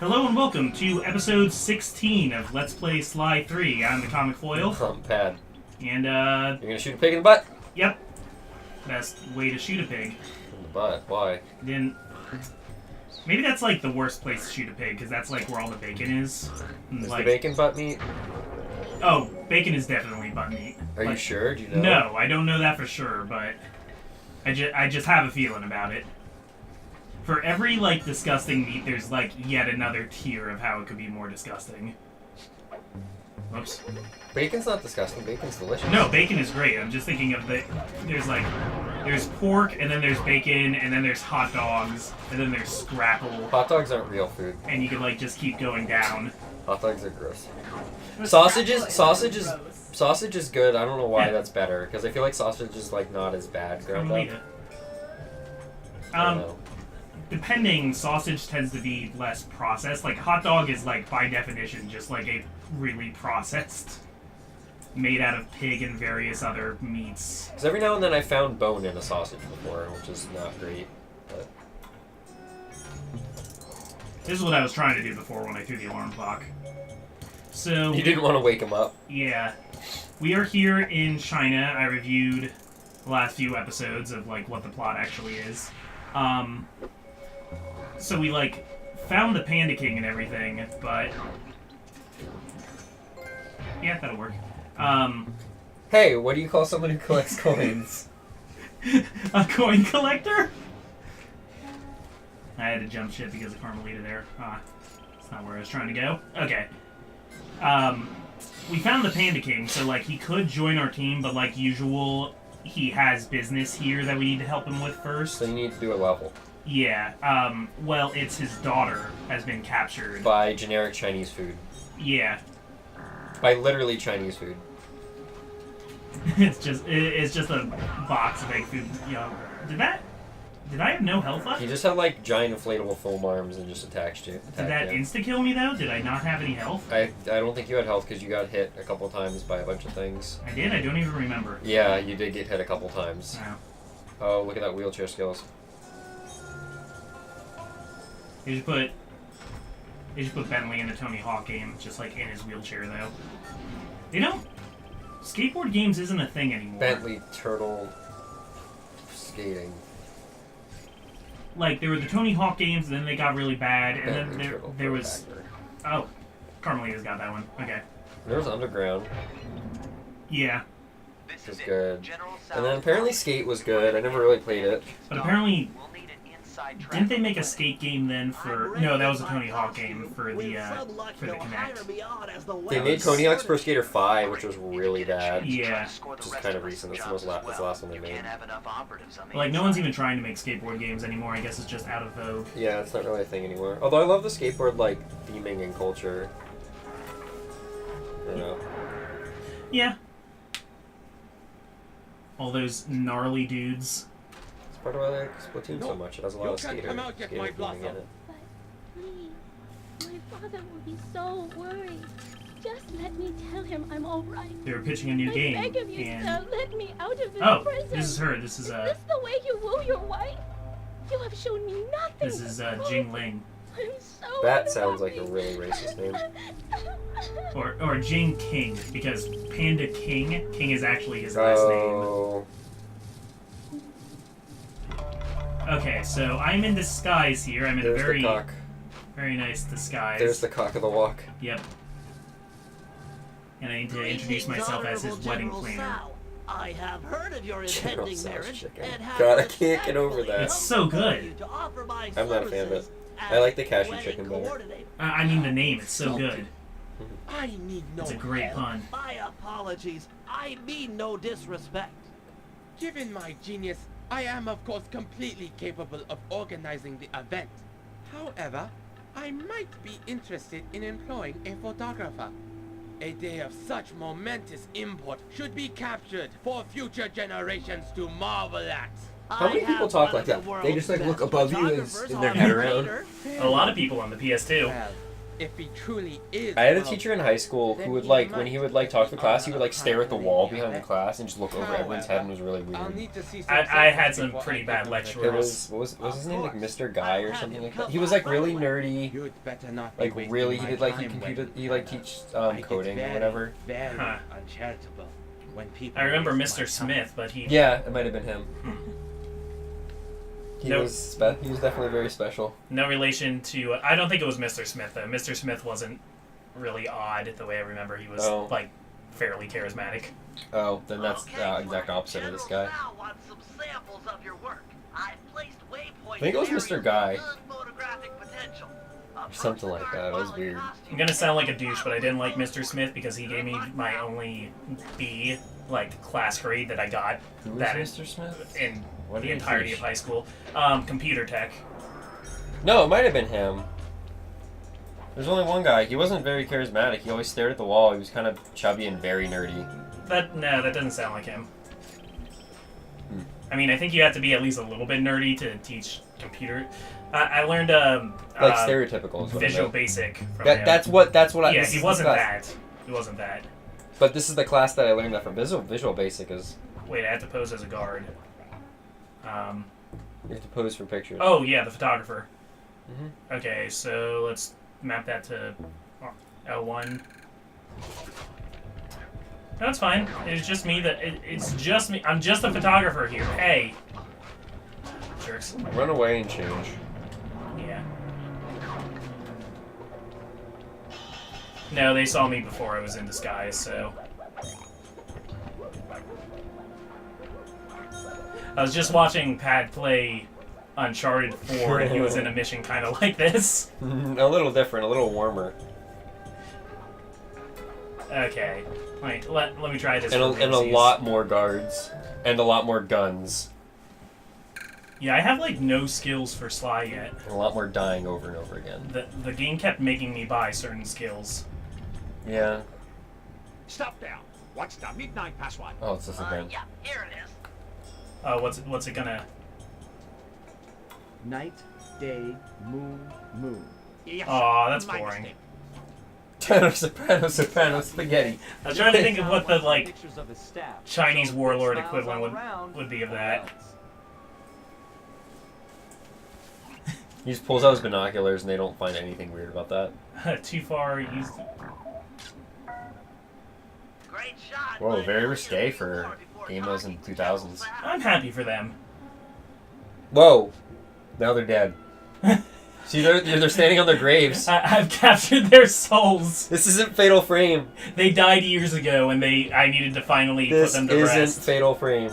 Hello and welcome to episode 16 of Let's Play Sly 3. I'm the Comic Foil. I'm Pad. And, You're gonna shoot a pig in the butt? Yep. Best way to shoot a pig. In the butt? Why? Then, maybe that's like the worst place to shoot a pig, because that's like where all the bacon is. Is like, the bacon butt meat? Oh, bacon is definitely butt meat. Are you sure? Do you know? No, I don't know that for sure, but I just have a feeling about it. For every, like, disgusting meat, there's, like, yet another tier of how it could be more disgusting. Whoops. Bacon's not disgusting. Bacon's delicious. No, bacon is great. I'm just thinking of there's pork, and then there's bacon, and then there's hot dogs, and then there's scrapple. Hot dogs aren't real food. And you can, like, just keep going down. Hot dogs are gross. Sausage is good. I don't know why that's better, because I feel like sausage is, like, not as bad ground up. Depending, sausage tends to be less processed. Like, hot dog is, like, by definition, just, like, a really processed, made out of pig and various other meats. Because every now and then I found bone in a sausage before, which is not great, but... This is what I was trying to do before when I threw the alarm clock. So... You didn't want to wake him up? Yeah. We are here in China. I reviewed the last few episodes of, like, what the plot actually is. So we, like, found the Panda King and everything, but... Yeah, that'll work. Hey, what do you call someone who collects coins? A coin collector? I had to jump ship because of Carmelita there. That's not where I was trying to go. Okay. We found the Panda King, so, like, he could join our team, but, like usual, he has business here that we need to help him with first. So you need to do a level. Yeah, well, it's his daughter has been captured. By generic Chinese food. Yeah. By literally Chinese food. It's just a box of egg food. You know, did I have no health left? He just had, like, giant inflatable foam arms and just attacked you. Did that insta-kill me, though? Did I not have any health? I don't think you had health because you got hit a couple times by a bunch of things. I did? I don't even remember. Yeah, you did get hit a couple times. Oh. Oh, look at that wheelchair skills. They should put Bentley in a Tony Hawk game, just like in his wheelchair, though. They don't... Skateboard games isn't a thing anymore. Bentley turtle skating. Like, there were the Tony Hawk games, and then they got really bad, and Bentley then there was... backer. Oh, Carmelita's got that one. Okay. There was Underground, Yeah. which was good. And then apparently Skate was good. I never really played it. But apparently... Didn't they make a skate game then for... No, that was a Tony Hawk game for the Kinect. They made Tony Hawk's Pro Skater 5, which was really bad. Yeah. Which is kind of recent. That's the last one they made. Like, no one's even trying to make skateboard games anymore. I guess it's just out of vogue. Yeah, it's not really a thing anymore. Although I love the skateboard, like, theming and culture. You know. Yeah. All those gnarly dudes. Part of why I like Splatoon so much. It has a lot of skater theming in it. But please, my father will be so worried. Just let me tell him I'm all right. They were pitching a new game. I beg of you, and... sir, let me out of this prison. This is her. This is Is this the way you woo your wife? You have shown me nothing. This is Jing Ling. I'm so That sounds like a really racist name. Or Jing King, because Panda King is actually his last name. Okay, so I'm in disguise here. I'm in There's a very, the cock. very nice disguise. There's the cock of the walk. Yep. And I need to introduce myself as his wedding planner. I have heard of your impending marriage and have God, I can't get over that. It's so good. I'm not a fan of it. I like the cashew chicken better. I mean the name. It's so good. I need no It's a great help. pun. My apologies. I mean no disrespect. Given my genius, I am of course completely capable of organizing the event. However, I might be interested in employing a photographer. A day of such momentous import should be captured for future generations to marvel at. How many people talk like that? They just like look above you and spin their head around. A lot of people on the PS2. if he truly is. I had a one of teacher in high school who would like when he would like talk to the class, he would like stare at the wall behind the class and just look over everyone's head and it was really I'll weird. need to see I had some before pretty I bad give him the lecturers. It job. was his name like Mr. Guy or something like that. He was like really nerdy. You'd better not be Like wasting really, my he did like time when- he like teach I get coding or very, whatever. Very Huh. uncharitable when people. I remember waste my Mr. time. Smith, but he Yeah, it might have been him. He Nope. was he was definitely very special. no relation to. I don't think it was Mr. Smith though. Mr. Smith wasn't really odd the way I remember. He was Oh. like fairly charismatic. Oh, then that's the Okay, exact opposite of this guy. General Sal wants some samples of your work. I've placed waypoints I think it was in Mr. areas Guy. with good photographic potential. Approach Something the like guard that. It was while in weird. costume I'm gonna sound like a and douche, but I didn't like Mr. Smith because he gave me my only B like class grade that I got Who was that is Mr. Smith? in What the did he entirety teach? of high school. Computer tech. No, it might have been him. There's only one guy. He wasn't very charismatic. He always stared at the wall. He was kind of chubby and very nerdy. That doesn't sound like him. Hmm. I mean, I think you have to be at least a little bit nerdy to teach computer. I learned Like stereotypical. Is what I Visual meant. Basic from That, him. that's what I. Yeah, this he is the wasn't class. that. He wasn't that. But this is the class that I learned that from. Visual Basic is Wait, I have to pose as a guard. you have to pose for pictures. Oh yeah, the photographer. Mhm. Okay, so let's map that to L1. No, it's fine. It's just me it's just me. I'm just a photographer here. Hey. Jerks. Run away and change. Yeah. No, they saw me before I was in disguise, so. I was just watching Pat play Uncharted 4 and he was in a mission kind of like this. a little different, a little warmer, Okay. Wait, let me try this. and for a realsies. lot more guards, and a lot more guns, Yeah, I have like no skills for Sly yet. and a lot more dying over and over again. The game kept making me buy certain skills. Yeah. Stop there. What's the midnight password? Oh, it's this again. Yeah, here it is. What's it gonna? Night, day, moon, moon. Yes, Aw, that's my boring. mistake. Soprano, spaghetti. I was trying to think of what the like Pictures of his staff. Chinese So, warlord smiles equivalent all around, would be of or that. else. He just pulls out his binoculars, and they don't find anything weird about that. Too far used. Great shot. Whoa, but very you'll risque hear for more before game that was in talking, 2000s. Sal. I'm happy for them. Whoa! Now they're dead. See, they're standing on their graves. I've captured their souls. This isn't Fatal Frame. They died years ago, and I needed to finally This put them to isn't rest. Fatal Frame.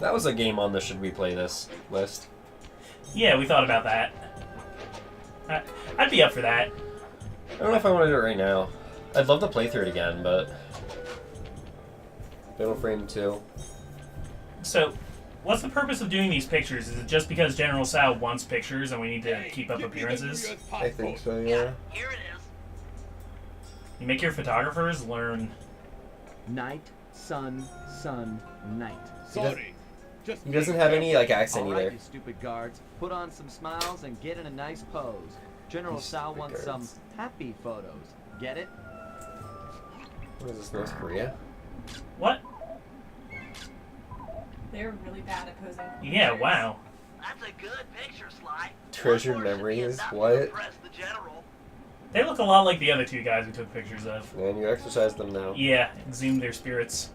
That was a game on the should we play this list. Yeah, we thought about that. I'd be up for that. I don't know if I want to do it right now. I'd love to play through it again, but Fatal Frame 2. So, what's the purpose of doing these pictures? Is it just because General Sal wants pictures and we need to keep up appearances? I think so, Yeah, yeah. here it is. You make your photographers learn. Night, sun, sun, night. Sorry. Just He doesn't have any like accent All right, either. you stupid guards, put on some smiles and get in a nice pose. General You Sal stupid wants some guards. happy photos. Get it? What is this, North Korea? What? They're really bad at posing. Yeah, pictures. wow. That's a good picture, Sly. Treasured One more should be memories? enough to What? impress the general. They look a lot like the other two guys we took pictures of. And you exercise them now. Yeah, exhumed their spirits.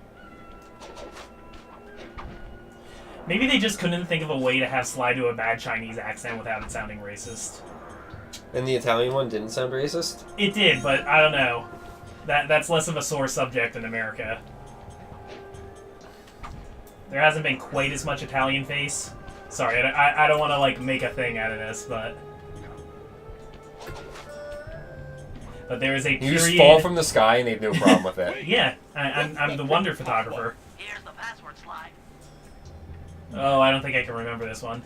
Maybe they just couldn't think of a way to have Sly do a bad Chinese accent without it sounding racist. And the Italian one didn't sound racist? It did, but I don't know. That's less of a sore subject in America. There hasn't been quite as much Italian face. Sorry, I don't want to like make a thing out of this, but there is a You period. just fall from the sky and they have no problem with it. Yeah, I'm the wonder photographer. Here's the password, Sly. Oh, I don't think I can remember this one.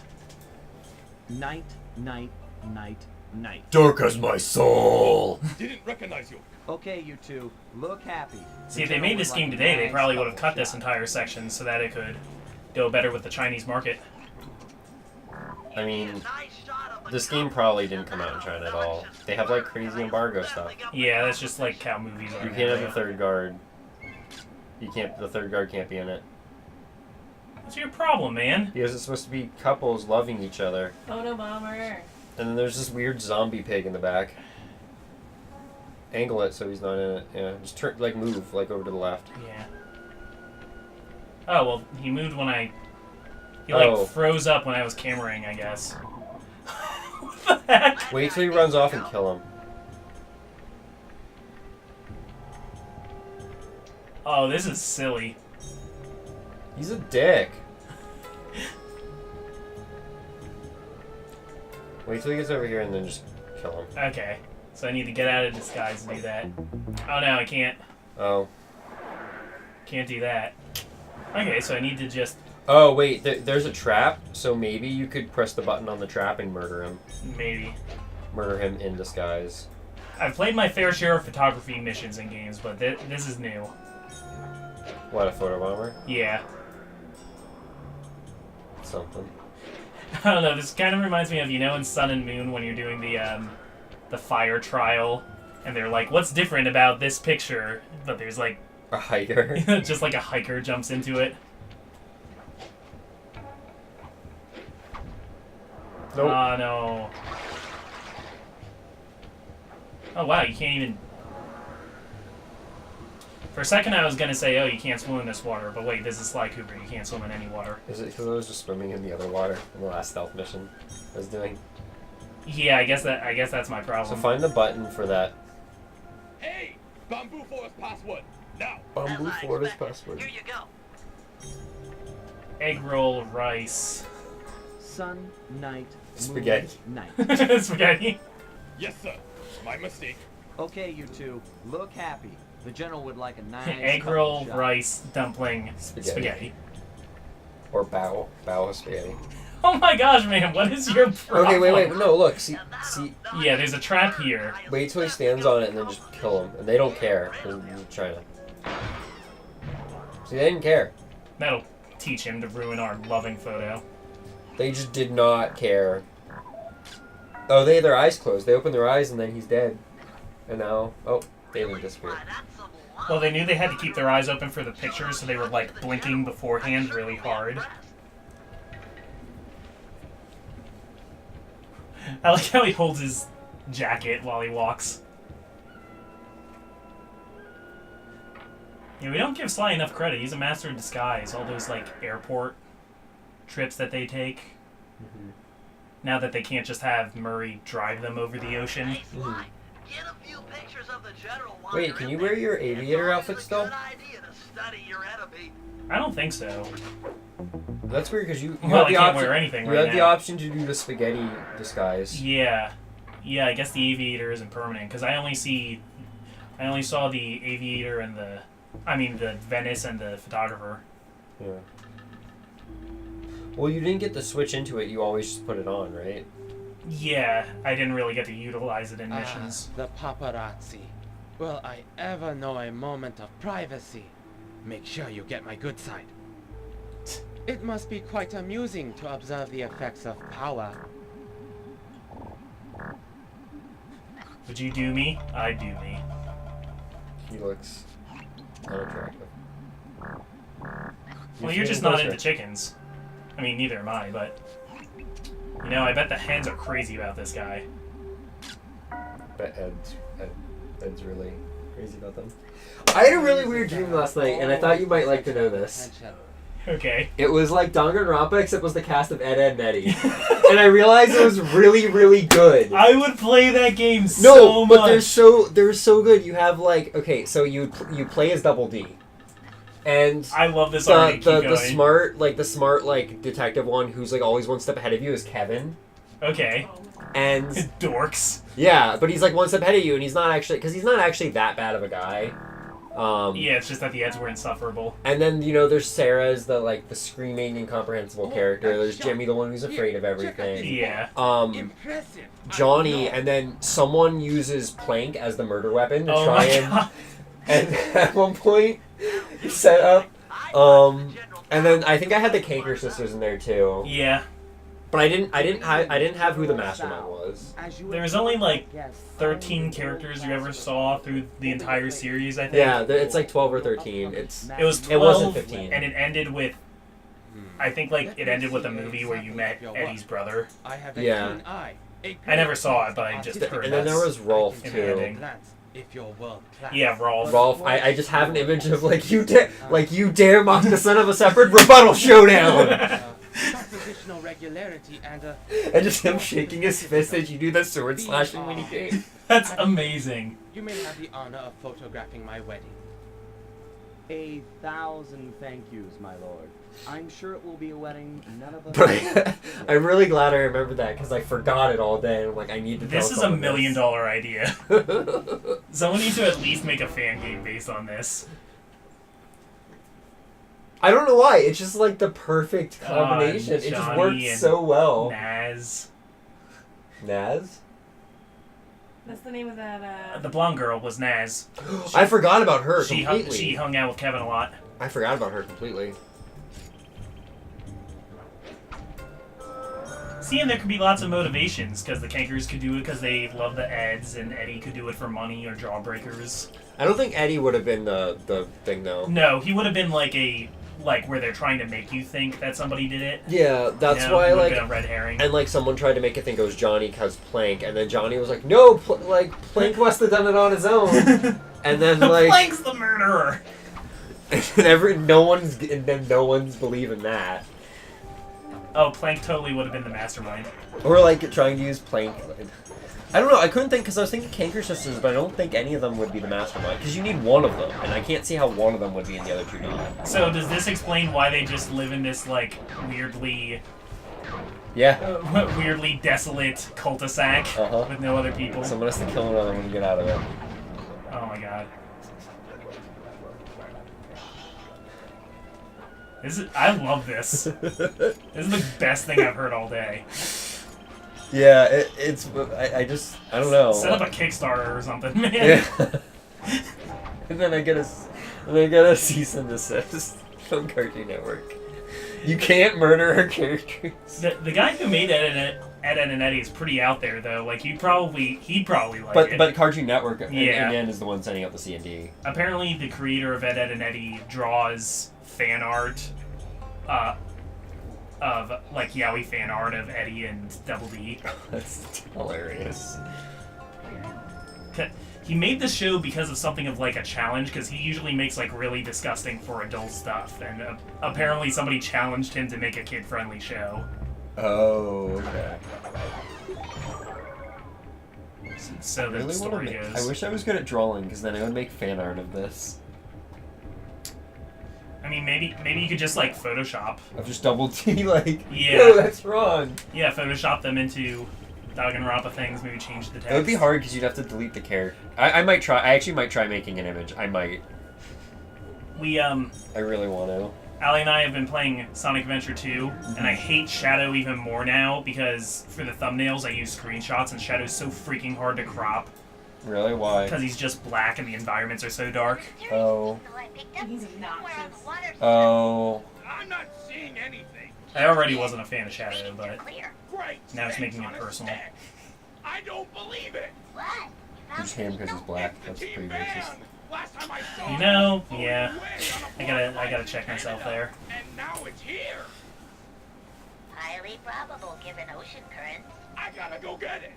Night, night, night, night. Dark as my soul! didn't recognize you. Okay, you two, look happy. See, if they made this game today, they probably would have cut this entire section so that it could go better with the Chinese market. I mean, Nice shot of This game probably didn't come out in China at all. They have like crazy embargo stuff. Yeah, that's just like how movies are. You can't have the third guard. You can't. The third guard can't be in it. What's your problem, man? Because it's supposed to be couples loving each other. Photo bomber. And then there's this weird zombie pig in the back. Angle it so he's not in it. Yeah, just turn, like move, like over to the left. Yeah. Oh, well, he moved when I... He, like, froze up when I was cameraing, I guess. What the heck? Wait till he runs off and kill him. Oh, this is silly. He's a dick. Wait till he gets over here and then just kill him. Okay. So I need to get out of disguise to do that. Oh, no, I can't. Oh. Can't do that. Okay, so I need to just... Oh, wait, there's a trap, so maybe you could press the button on the trap and murder him. Maybe. Murder him in disguise. I've played my fair share of photography missions in games, but this is new. What, a photo bomber? Yeah. Something. I don't know, this kind of reminds me of, you know, in Sun and Moon when you're doing the fire trial, and they're like, what's different about this picture? But there's like... A hiker? just like a hiker jumps into it. Nope. Oh, no. Oh, wow, you can't even... For a second I was going to say, oh, you can't swim in this water, but wait, this is Sly Cooper, you can't swim in any water. Is it because I was just swimming in the other water in the last stealth mission I was doing? Yeah, I guess that's my problem. So find the button for that. Hey! Bamboo Forest password! Now! Bamboo Forest password. Here you go. Egg roll, rice. Sun, night, Spaghetti. moon, night. Spaghetti. Yes, sir. My mistake. Okay, you two, look happy. The general would like a nice Egg couple roll, shot. rice, dumpling, spaghetti. Or bow of spaghetti. Oh my gosh, man, what is your problem? Okay, wait, no, look, see, Yeah, there's a trap here. wait till he stands on it and then just kill him. And they don't care, because you're trying to. See, they didn't care. That'll teach him to ruin our loving photo. They just did not care. Oh, they had their eyes closed. They opened their eyes and then he's dead. And now, oh, David disappeared. Well, they knew they had to keep their eyes open for the pictures, so they were, like, blinking beforehand really hard. I like how he holds his jacket while he walks. Yeah, we don't give Sly enough credit. He's a master of disguise. All those, like, airport trips that they take. Mm-hmm. Now that they can't just have Murray drive them over the ocean. Hey, Sly, get a few pictures of the general while Wait, you're can in you there. wear your aviator It's outfit always a still? good idea to study your enemy. I don't think so. That's weird because you Well, have I the can't option. wear anything You right have the now. option to do the spaghetti disguise. Yeah. Yeah, I guess the aviator isn't permanent, because I only saw the aviator and the Venice and the photographer. Yeah. Well, you didn't get to switch into it. You always just put it on, right? Yeah, I didn't really get to utilize it in missions. The paparazzi. Will I ever know a moment of privacy? Make sure you get my good side. It must be quite amusing to observe the effects of power. Would you do me? I'd do me. He looks unattractive. Well, you're just not into chickens. I mean, neither am I, but... You know, I bet the hens are crazy about this guy. But Ed's really crazy about them. I had a really weird dream last night, and I thought you might like to know this. Okay. It was like Danganronpa, except it was the cast of Ed, Edd, and Eddy. And I realized it was really, really good. I would play that game so No, much. but they're so good. You have like, okay, so you play as Double D. And I love this already. Keep going. the smart detective one who's like always one step ahead of you is Kevin. Okay. And Dorks. yeah, but he's like one step ahead of you, and he's not actually that bad of a guy. Yeah, it's just that the Eds were insufferable. And then there's Sarah as the screaming incomprehensible character. There's Jimmy, the one who's afraid of everything. Yeah. Impressive. Johnny, and then someone uses Plank as the murder weapon to Oh try my and. god. And at one point, set up. And then I think I had the Kanker sisters in there too. Yeah. But I didn't have who the mastermind was. There was only like 13 characters you ever saw through the entire series, I think. Yeah, it's like 12 or 13. It was 12, it wasn't 15. and it ended with, I think like it ended with a movie where you met Eddie's brother. Yeah. I never saw it, but I just heard. And then there was Rolf in the too. ending. If you're world class. Yeah, Rolf. Rolf, I just have an image of like you dare mock the son of a separate rebuttal showdown. Positional regularity and just him shaking his fist as you do the sword slashing minigame. That's amazing. You may have the honor of photographing my wedding. 1,000 thank yous, my lord. I'm sure it will be a wedding none of us. But I'm really glad I remembered that because I forgot it all day. And I'm like, I need to. This is a $1 million this. idea. Someone needs to at least make a fan game based on this. I don't know why. It's just like the perfect combination. It just Johnny works and so well. Naz. Naz? That's the name of that. The blonde girl was Naz. I forgot about her She completely. hung out with Kevin a lot. I forgot about her completely. See, and there could be lots of motivations, because the Kankers could do it because they love the Eds, and Eddie could do it for money or Jawbreakers. I don't think Eddie would have been the thing though. No, he would have been like where they're trying to make you think that somebody did it. Yeah, that's You know, why it would have like been a red herring. and like someone tried to make it think it was Johnny because Plank, and then Johnny was like, no, Plank must have done it on his own. And then like Plank's the murderer. and no one's believing that. Oh, Plank totally would have been the mastermind. Or like trying to use Plank. I don't know. I couldn't think because I was thinking Kanker sisters, but I don't think any of them would be the mastermind because you need one of them, and I can't see how one of them would be in the other two not. So does this explain why they just live in this like weirdly desolate cul-de-sac with no other people? Someone has to kill another one to get out of it. Oh my god. I love this. This is the best thing I've heard all day. Yeah, I don't know. Set up a Kickstarter or something, man. Yeah. and then I get a cease and desist from Cartoon Network. You can't murder our characters. The guy who made Ed, and Eddie is pretty out there though. Like he'd probably like it. But Cartoon Network Yeah. again is the one sending out the C&D. Apparently, the creator of Ed, and Eddie draws fan art of like yaoi fan art of Eddie and Double D. That's hilarious. He made this show because of something of like a challenge, because he usually makes like really disgusting for adult stuff, and apparently somebody challenged him to make a kid-friendly show. Oh, okay. So the story goes. I wish I was good at drawing, because then I would make fan art of this. I mean, maybe you could just like Photoshop. I've just double T like. Yeah. No, that's wrong. Yeah, Photoshop them into Danganronpa things. Maybe change the text. It would be hard because you'd have to delete the character. I might try. I actually might try making an image. I might. I really want to. Allie and I have been playing Sonic Adventure 2, and I hate Shadow even more now because for the thumbnails I use screenshots, and Shadow's so freaking hard to crop. Really? Why? Because he's just black and the environments are so dark. Oh. He's obnoxious. Oh. I'm not seeing anything. I already wasn't a fan of Shadow, but Great. now it's making it personal. I don't believe it. Just him because he's black. That's pretty racist. Last time I saw You know, it, yeah. way on a I gotta check myself there. And now it's here. Highly probable given ocean currents. I gotta go get it.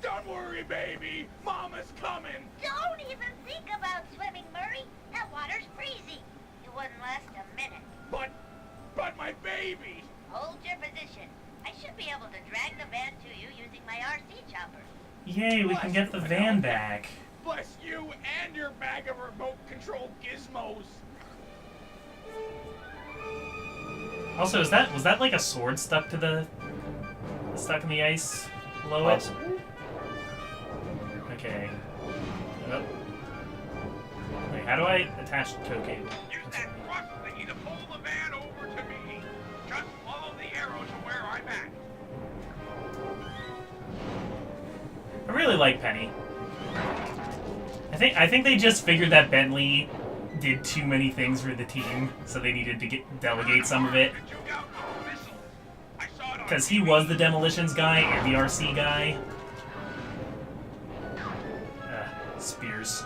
Don't worry, baby. Mama's coming. Don't even think about swimming, Murray. That water's freezing. It wouldn't last a minute. But my baby. Hold your position. I should be able to drag the van to you using my RC chopper. Yay, we can get the van back. Bless you and your bag of remote-controlled gizmos. Also, was that like a sword stuck in the ice below it? Possible. Okay. Oh. Wait, how do I attach the tow cable? Use that thrust thingy to pull the van over to me. Just follow the arrow to where I'm at. I really like Penny. I think they just figured that Bentley did too many things for the team, so they needed to delegate some of it. Because he was the demolitions guy and the RC guy. Spears.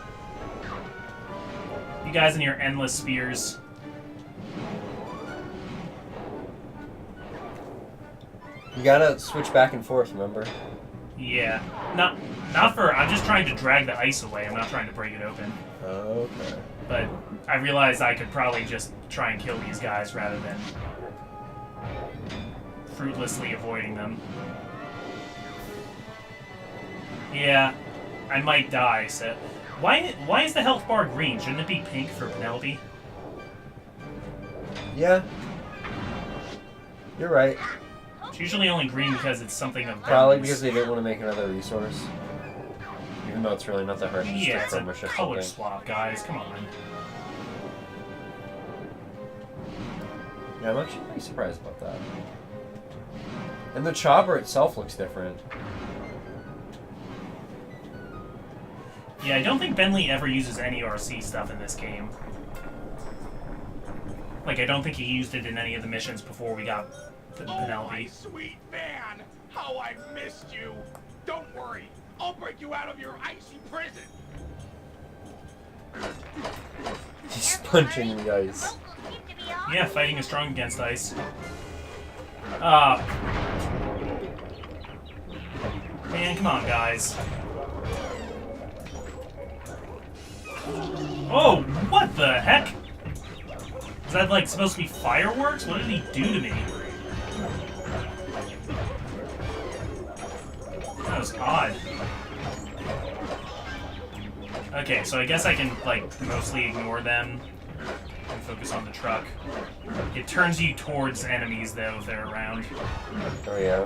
You guys and your endless spears. You gotta switch back and forth, remember? Yeah. Not for... I'm just trying to drag the ice away. I'm not trying to break it open. Okay. But I realized I could probably just try and kill these guys rather than fruitlessly avoiding them. Yeah, I might die, so... Why is the health bar green? Shouldn't it be pink for Penelope? Yeah. You're right. It's usually only green because it's something of Probably Ben's. because they didn't want to make another resource. Even though it's really not that hard to Yeah, just it's from a a shift color thing. swap, guys. Come on. Yeah, I'm actually pretty surprised about that. And the chopper itself looks different. Yeah, I don't think Bentley ever uses any RC stuff in this game. Like, I don't think he used it in any of the missions before we got Penelope. My sweet Van! How I've missed you! Don't worry, I'll break you out of your icy prison! He's punching the ice. Yeah, fighting is strong against ice. Man, come on, guys. Oh, what the heck? Is that, like, supposed to be fireworks? What did he do to me? That was odd. Okay, so I guess I can, like, mostly ignore them and focus on the truck. It turns you towards enemies, though, if they're around. Oh, yeah.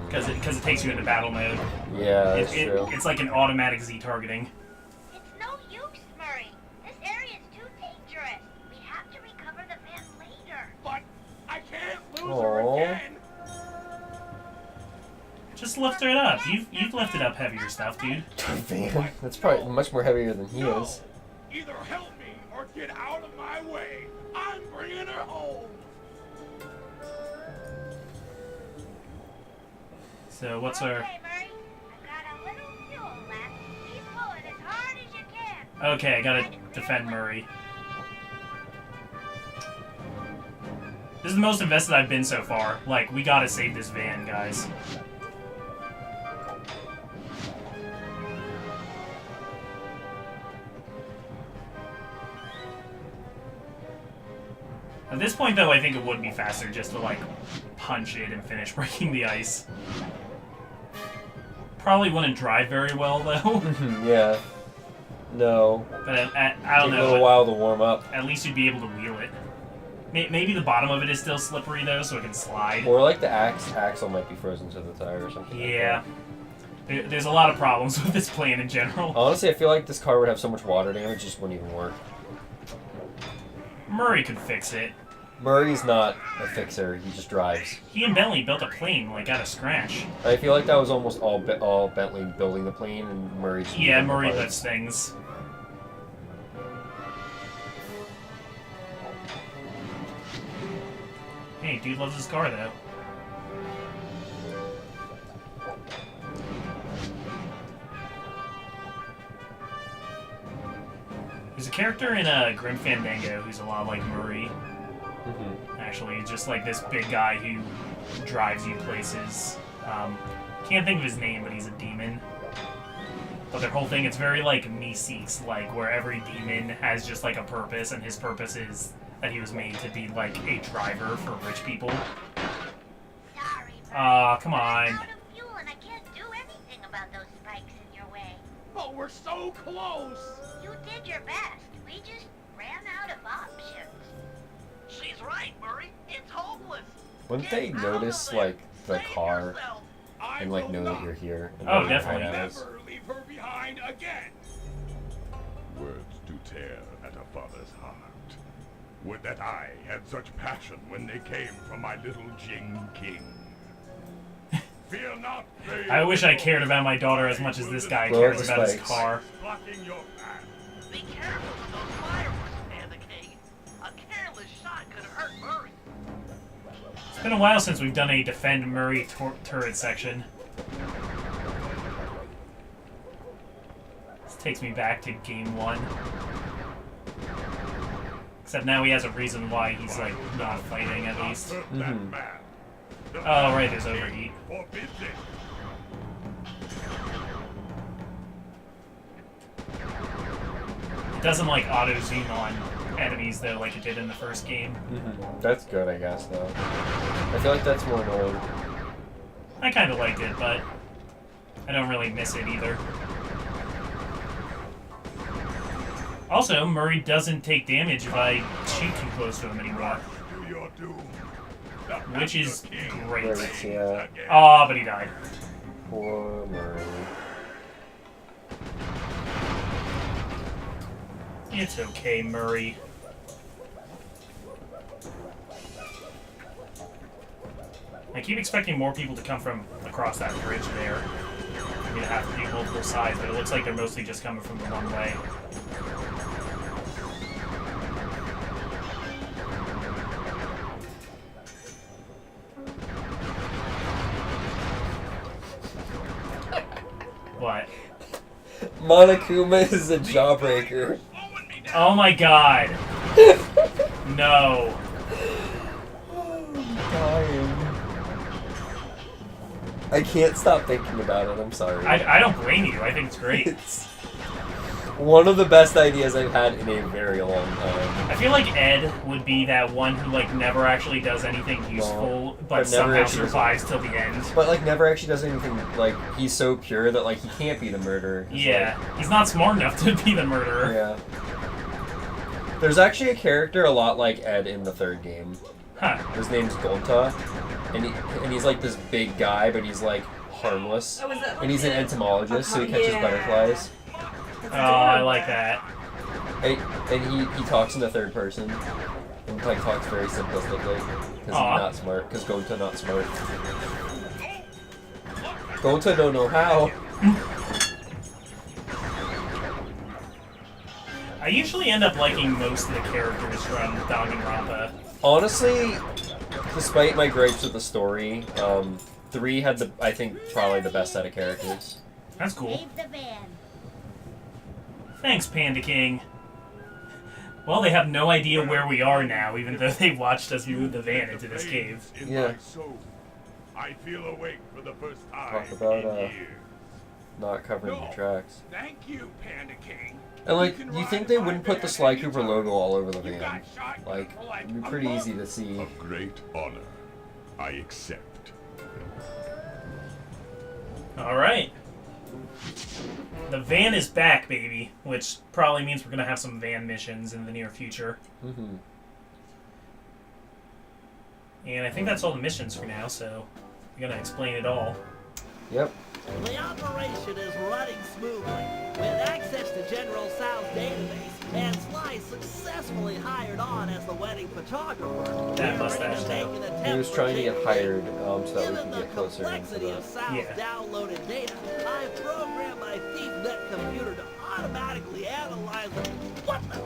Because it takes you into battle mode. Yeah, that's true. It's like an automatic Z targeting. It's no use, Murray. This area is too dangerous. We have to recover the van later. But I can't lose her again! Just lift it up. You've lifted up heavier stuff, dude. Van? That's probably much more heavier than he No. is. Either help me or get out of my way. I'm bringing her home. So what's our... Okay, Murray. I've got a little fuel left. Keep pulling as hard as you can. Okay, I gotta defend Murray. This is the most invested I've been so far. Like, we gotta save this van, guys. At this point, though, I think it would be faster just to, like, punch it and finish breaking the ice. Probably wouldn't drive very well, though. Yeah. No. But I don't Take know. a little while to warm up. At least you'd be able to wheel it. Maybe the bottom of it is still slippery, though, so it can slide. Or like the axle might be frozen to the tire or something. Yeah. There's a lot of problems with this plane in general. Honestly, I feel like this car would have so much water damage, it just wouldn't even work. Murray could fix it. Murray's not a fixer, he just drives. He and Bentley built a plane, like, out of scratch. I feel like that was almost all Bentley building the plane, and Murray just... Yeah, Murray lifts things. Hey, dude loves his car, though. There's a character in Grim Fandango who's a lot like Murray. Actually, just like this big guy who drives you places. Can't think of his name, but he's a demon. But their whole thing, it's very like Meeseeks, like where every demon has just like a purpose, and his purpose is that he was made to be like a driver for rich people. Sorry, Murray. Come on. I'm out of fuel and I can't do anything about those spikes in your way. But we're so close. You did your best. We just ran out of options. She's right, Murray. It's hopeless. Wouldn't they notice, like, the car and, like, know that you're here? And Oh, know you're definitely. right at us? Never leave her behind again. Words do tear at a father's heart. Would that I had such passion when they came from my little Jing King. Fear not, I wish I cared about my daughter as much as this guy Blow cares the about his spikes. car. Blocking your path. Be careful with those fireworks, Panda King. A careless shot could hurt Murray. It's been a while since we've done a defend Murray turret section. This takes me back to game 1. Except now he has a reason why he's, like, not fighting, at least. Mm-hmm. Oh, right, there's overheat. It doesn't, like, auto-zoom on enemies, though, like it did in the first game. Mm-hmm. That's good, I guess, though. I feel like that's more annoying. I kind of liked it, but I don't really miss it either. Also, Murray doesn't take damage if I shoot too close to him anymore. Which is great. Right, yeah. Aw, but he died. Poor Murray. It's okay, Murray. I keep expecting more people to come from across that bridge there. For me to have to do multiple sides, but it looks like they're mostly just coming from the one way. What? Monokuma is a jawbreaker. Oh my god. No. I'm dying. I can't stop thinking about it, I'm sorry. I don't blame you. I think it's great. It's one of the best ideas I've had in a very long time. I feel like Ed would be that one who, like, never actually does anything useful, but somehow survives till the end. But, like, never actually does anything, like, he's so pure that, like, he can't be the murderer. Yeah, he's not smart enough to be the murderer. Yeah. There's actually a character a lot like Ed in the third game. Huh. His name's Gonta, and he's like this big guy, but he's like harmless. Oh, is that like and he's an entomologist, so he catches butterflies. Oh, I like that. And he talks in the third person, and like talks very simplistically, because he's not smart, because Gonta not smart. Gonta don't know how. I usually end up liking most of the characters from Danganronpa. Honestly, despite my gripes with the story, 3 had I think, probably the best set of characters. That's cool. Save the van. Thanks, Panda King. Well, they have no idea where we are now, even though they watched us move the van into this cave. Yeah. I feel awake for the first time. Talk about not covering the tracks. Thank you, Panda King. And like, you think they wouldn't put the Sly Cooper logo all over the van? Like, it'd be pretty easy to see. A great honor. I accept. Alright. The van is back, baby, which probably means we're going to have some van missions in the near future. Mm-hmm. And I think that's all the missions for now, so we're going to explain it all. Yep. The operation is running smoothly. With access to General Sal's database, and Sly successfully hired on as the wedding photographer. That mustache, though. He was trying to get hired so that we Given could the get closer into complexity of Sal's downloaded data, I've programmed my ThiefNet computer to automatically analyze it. What the?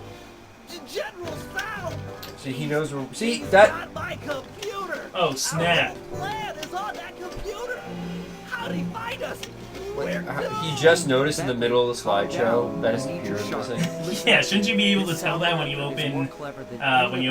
General Sal! See, he knows where. See, He's that. on my computer! Oh, snap. Our whole plan is on that computer! How did he find us? He just noticed in the middle of the slideshow that his computer was missing. Yeah, shouldn't you be able to tell that when you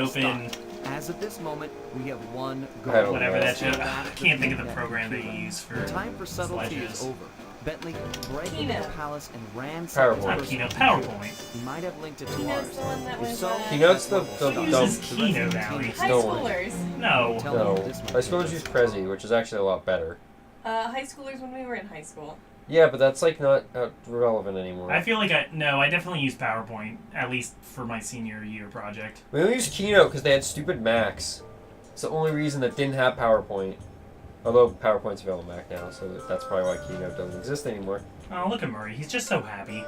open, As of this moment, we have one goal. Whatever that show. I can't think of the program they use for The time for subtlety is slideshows. over. Bentley broke into the palace and ran. Not Keynote, PowerPoint. He might have linked it to Keynote's ours. the one that If was, so, Keynote's the Uses Keynote Valley. high No. schoolers. No. No. I suppose use Prezi, which is actually a lot better. High schoolers when we were in high school. Yeah, but that's like not relevant anymore. I feel like I definitely use PowerPoint, at least for my senior year project. We only used Keynote because they had stupid Macs. It's the only reason that didn't have PowerPoint. Although PowerPoint's available on Mac now, so that's probably why Keynote doesn't exist anymore. Oh, look at Murray. He's just so happy.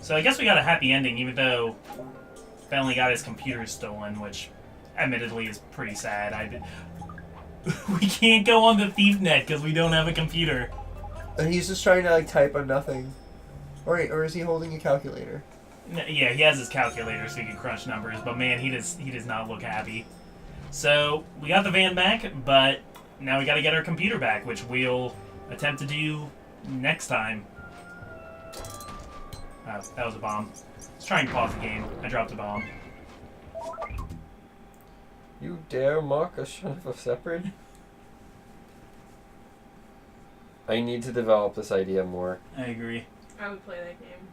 So I guess we got a happy ending, even though Bentley got his computer stolen, which admittedly is pretty sad. We can't go on the ThiefNet because we don't have a computer. And he's just trying to like type on nothing. Or is he holding a calculator? Yeah, he has his calculator so he can crunch numbers, but man, he does not look happy. So, we got the van back, but now we gotta get our computer back, which we'll attempt to do next time. Oh, that was a bomb. Let's try and pause the game. I dropped a bomb. You dare mock a son of a shepherd? I need to develop this idea more. I agree. I would play that game.